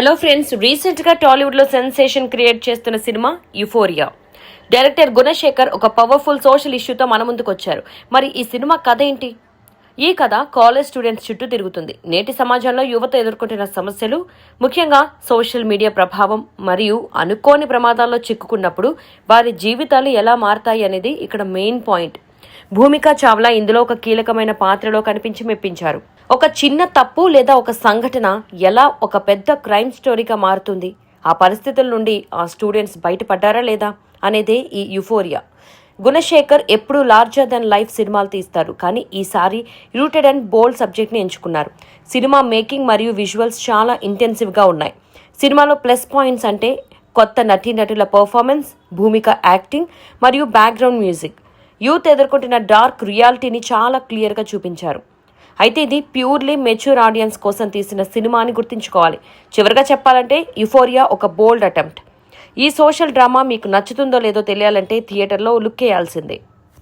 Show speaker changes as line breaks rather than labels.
Hello friends, రీసెంట్గా టాలీవుడ్లో sensation create చేస్తున్న సినిమా యుఫోరియా. డైరెక్టర్ గుణశేఖర్ ఒక పవర్ఫుల్ సోషల్ ఇష్యూతో మన ముందుకు వచ్చారు. మరి ఈ సినిమా కథ ఏంటి? ఈ కథ కాలేజ్ స్టూడెంట్స్ చుట్టూ తిరుగుతుంది. నేటి సమాజంలో యువత ఎదుర్కొంటున్న సమస్యలు, ముఖ్యంగా సోషల్ మీడియా ప్రభావం మరియు అనుకోని ప్రమాదాల్లో చిక్కుకున్నప్పుడు వారి జీవితాలు ఎలా మారతాయి అనేది ఇక్కడ మెయిన్ పాయింట్. భూమికా చావ్లా ఇందులో ఒక కీలకమైన పాత్రలో కనిపించి మెప్పించారు. ఒక చిన్న తప్పు లేదా ఒక సంఘటన ఎలా ఒక పెద్ద క్రైమ్ స్టోరీగా మారుతుంది, ఆ పరిస్థితుల నుండి ఆ స్టూడెంట్స్ బయటపడ్డారా లేదా అనేదే ఈ యుఫోరియా. గుణశేఖర్ ఎప్పుడూ లార్జర్ దెన్ లైఫ్ సినిమాలు తీస్తారు, కానీ ఈసారి రూటెడ్ అండ్ బోల్డ్ సబ్జెక్ట్ని ఎంచుకున్నారు. సినిమా మేకింగ్ మరియు విజువల్స్ చాలా ఇంటెన్సివ్గా ఉన్నాయి. సినిమాలో ప్లస్ పాయింట్స్ అంటే కొత్త నటీనటుల పర్ఫార్మెన్స్, భూమిక యాక్టింగ్ మరియు బ్యాక్గ్రౌండ్ మ్యూజిక్. యూత్ ఎదుర్కొంటున్న డార్క్ రియాలిటీని చాలా క్లియర్గా చూపించారు. అయితే ఇది ప్యూర్లీ మెచ్యూర్ ఆడియన్స్ కోసం తీసిన సినిమా అని గుర్తుంచుకోవాలి. చివరిగా చెప్పాలంటే యుఫోరియా ఒక బోల్డ్ అటెంప్ట్. ఈ సోషల్ డ్రామా మీకు నచ్చుతుందో లేదో తెలియాలంటే థియేటర్లో లుక్ వేయాల్సిందే.